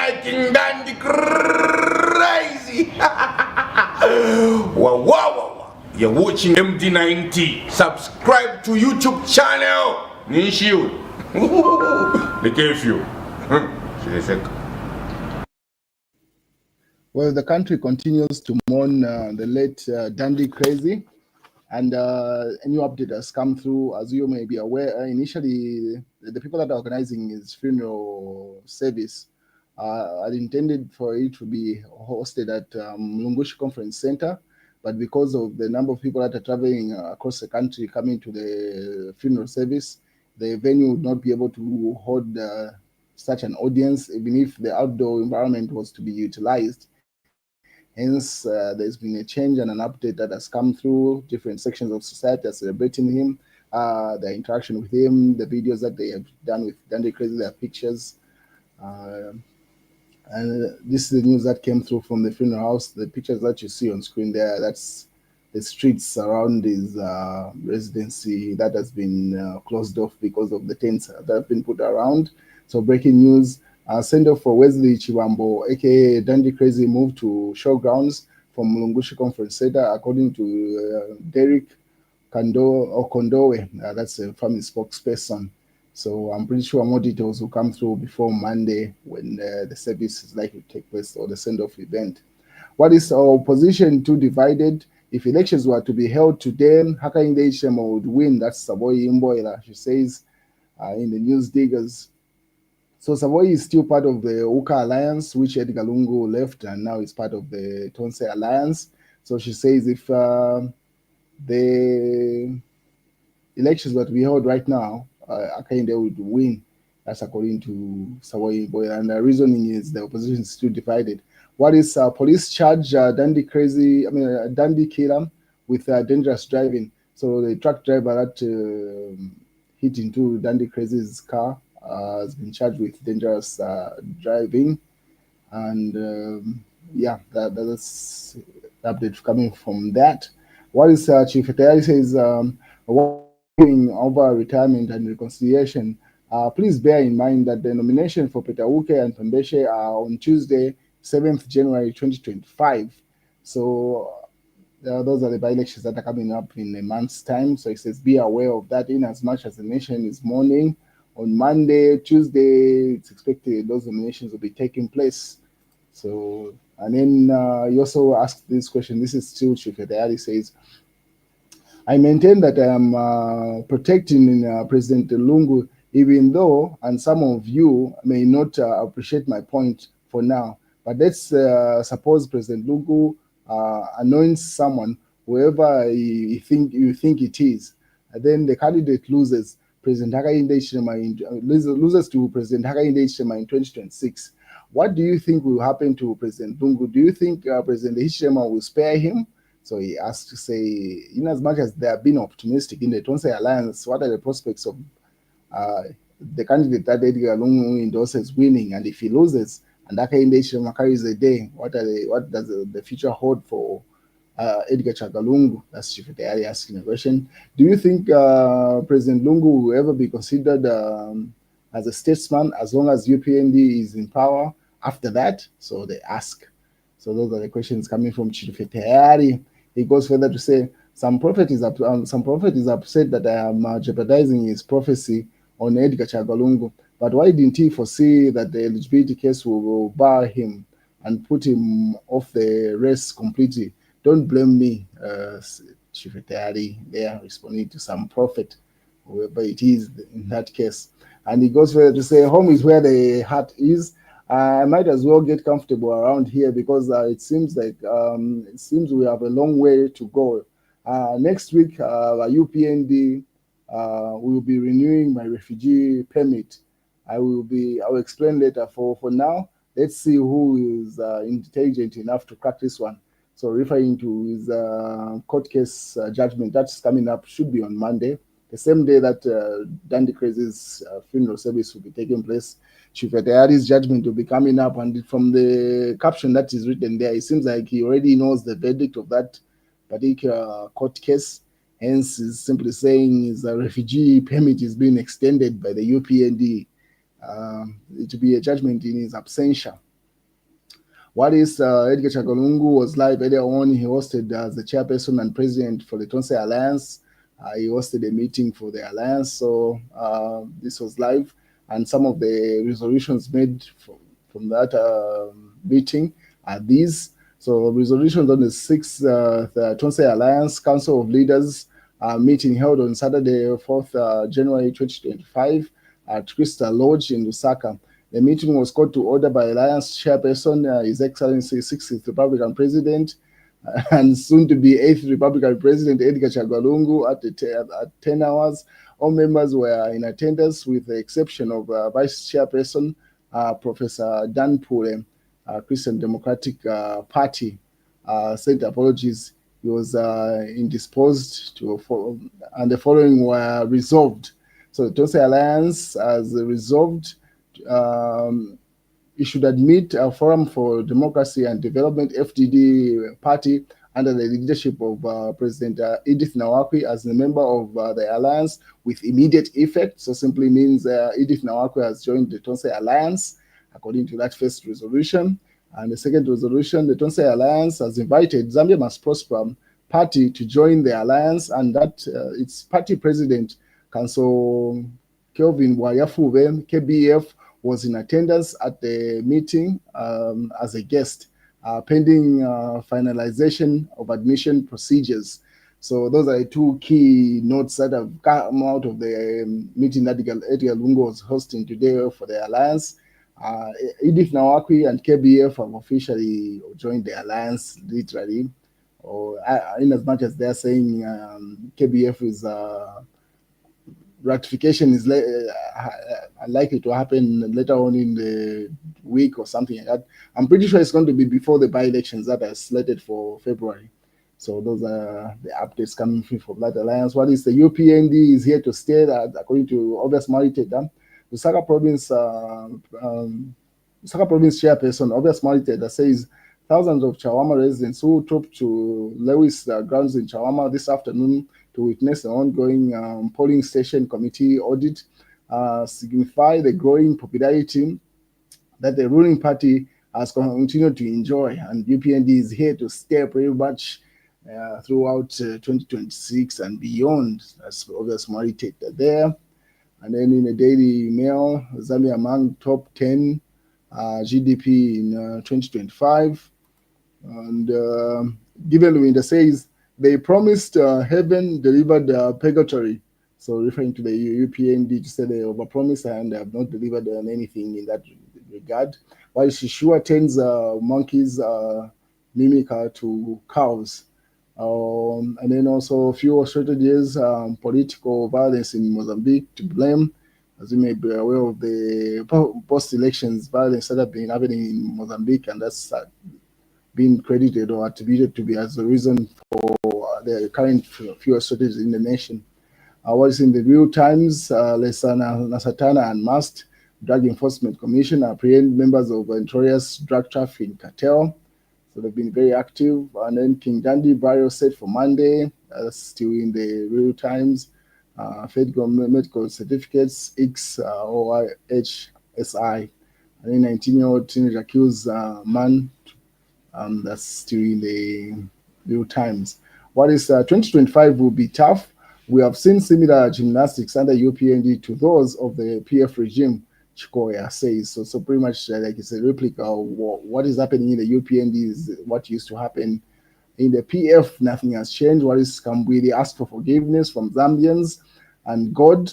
striking dandy crazy. Wow. You're watching MD90. Subscribe to YouTube channel. Nishiu. The KBF. Well, the country continues to mourn the late Dandy Crazy, and a new update has come through. As you may be aware, initially the people that are organizing his funeral service had intended for it to be hosted at Lungu Conference Center, but because of the number of people that are traveling across the country coming to the funeral service, the venue would not be able to hold such an audience, even if the outdoor environment was to be utilized. Hence, there's been a change and an update that has come through. Different sections of society are celebrating him, the interaction with him, the videos that they have done with Dandy Crazy, their pictures. And this is the news that came through from the funeral house. The pictures that you see on screen there, that's the streets around his residency that has been closed off because of the tents that have been put around. So breaking news. Send off for Wesley Chivambo, aka Dandy Crazy, moved to showgrounds from Lungu Conference Center, according to Derek Kondowe. That's a family spokesperson. So I'm pretty sure more details will come through before Monday when the service is likely to take place, or the send-off event. What is our position too divided? If elections were to be held today, Hakainde Hichilema would win. That's Saboyi Imboyela, she says in the News Diggers. So Savoy is still part of the Uka Alliance, which Edgar Lungu left, and now is part of the Tonse Alliance. So she says if the elections that we hold right now, Hakainde would win. That's according to Savoy Boy. And the reasoning is the opposition is still divided. What is police charge Dandy Killer with dangerous driving? So the truck driver that hit into Dandy Crazy's car has been charged with dangerous driving, and that's the update coming from that. What is Chief Etayari says over retirement and reconciliation? Please bear in mind that the nomination for Petauke and Pembeshe are on Tuesday, 7th January 2025. So those are the by-elections that are coming up in a month's time. So it says be aware of that, in as much as the nation is mourning. On Monday, Tuesday, it's expected those nominations will be taking place. So, and then you also asked this question. This is still Chief Etayari says, I maintain that I am protecting President Lungu, even though, and some of you may not appreciate my point for now, but let's suppose President Lungu anoints someone, whoever you think it is, and then the candidate loses. President Hakainde Hichilema loses to President Hakainde Hichilema in 2026. What do you think will happen to President Lungu? Do you think President Hichilema will spare him? So he asked to say, in as much as they have been optimistic in the Tonse Alliance, what are the prospects of the candidate that Edgar Lungu endorses winning? And if he loses and Hakainde Hichilema carries the day, what does the future hold for Edgar Chagalungu? That's Chief Etayari asking a question. Do you think President Lungu will ever be considered as a statesman as long as UPND is in power after that? So they ask. So those are the questions coming from Chief Etayari. He goes further to say, some prophet is upset that I am jeopardizing his prophecy on Edgar Chagalungu. But why didn't he foresee that the eligibility case will bar him and put him off the race completely? Don't blame me, Chief Etayari there, responding to some prophet, whoever it is in that case. And he goes further to say, home is where the heart is. I might as well get comfortable around here because it seems we have a long way to go. Next week, UPND will be renewing my refugee permit. I will explain later. For now, let's see who is intelligent enough to crack this one. So referring to his court case judgment that's coming up, should be on Monday, the same day that Dandy Crazy's funeral service will be taking place. Chief Etayari's judgment will be coming up, and from the caption that is written there, it seems like he already knows the verdict of that particular court case. Hence, he's simply saying his refugee permit is being extended by the UPND. It will be a judgment in his absentia. What is Edgar Lungu was live earlier on. He hosted as the chairperson and president for the Tonse Alliance. He hosted a meeting for the alliance, so this was live, and some of the resolutions made from that meeting are these. So resolutions on the 6th the Tonse Alliance Council of Leaders meeting held on Saturday, 4th January 2025 at Crystal Lodge in Lusaka. The meeting was called to order by Alliance Chairperson, His Excellency 60th Republican President, and soon to be 8th Republican President Edgar Chagwa at 10 hours. All members were in attendance with the exception of Vice Chairperson Professor Dan Pule, Christian Democratic Party, sent apologies. He was indisposed and the following were resolved. So the Tonse Alliance has resolved it should admit a Forum for Democracy and Development (FDD) party under the leadership of President Edith Nawakwi as a member of the alliance with immediate effect. So simply means Edith Nawakwi has joined the Tonse Alliance according to that first resolution. And the second resolution, the Tonse Alliance has invited Zambia Must Prosper party to join the alliance, and that its party president, Council Kelvin Wayafuve, KBF, was in attendance at the meeting as a guest, pending finalization of admission procedures. So those are the two key notes that have come out of the meeting that Edgar Lungu was hosting today for the alliance. Edith Nawakwi and KBF have officially joined the alliance, literally, or in as much as they're saying KBF is ratification is likely to happen later on in the week or something like that. I'm pretty sure it's going to be before the by-elections that are slated for February. So those are the updates coming through from that alliance. What is the UPND is here to stay, according to Obvious Mariteta. The Lusaka Province chairperson, Obvious Mariteta, says thousands of Chawama residents who trooped to Lewis grounds in Chawama this afternoon to witness the ongoing polling station committee audit signify the growing popularity that the ruling party has continued to enjoy, and UPND is here to stay pretty much throughout 2026 and beyond. That's Obvious Mariteta there. And then in the Daily Mail, Zambia among top 10 GDP in 2025. And Given Winter says they promised heaven, delivered purgatory. So referring to the UPND to say they overpromised and have not delivered on anything in that regard. While Shishua turns monkeys mimic to cows. And then also fuel shortages, political violence in Mozambique to blame. As you may be aware of the post-elections violence that have been happening in Mozambique, and that's been credited or attributed to be as the reason for the current fuel shortage in the nation. What is in the Real Times, Lesana Nasatana and MUST, Drug Enforcement Commission, apprehend members of notorious drug trafficking cartel. So they've been very active. And then King Dandy burial set for Monday, that's still in the Real Times. Federal medical certificates, XOHSI. And then 19-year-old teenage accused man, that's still in the Real Times. What is 2025 will be tough. We have seen similar gymnastics under UPND to those of the PF regime, Chikoya says. So pretty much like it's a replica of what is happening in the UPND is what used to happen in the PF. Nothing has changed. What is Kambwili asked for forgiveness from Zambians and God.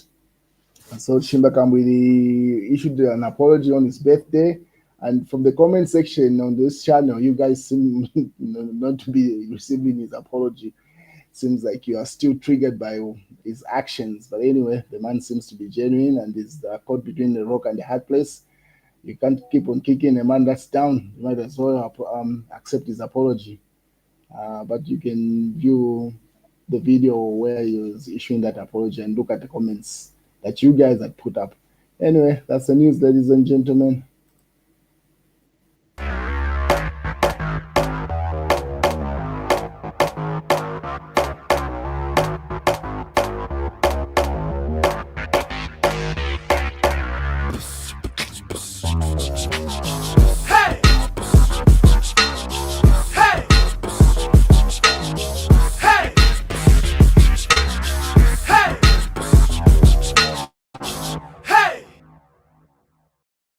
So Shimba Kambwili issued an apology on his birthday. And from the comment section on this channel, you guys seem not to be receiving his apology. Seems like you are still triggered by his actions. But anyway, the man seems to be genuine and is caught between the rock and the hard place. You can't keep on kicking a man that's down. You might as well accept his apology. But you can view the video where he was issuing that apology and look at the comments that you guys had put up. Anyway, that's the news, ladies and gentlemen.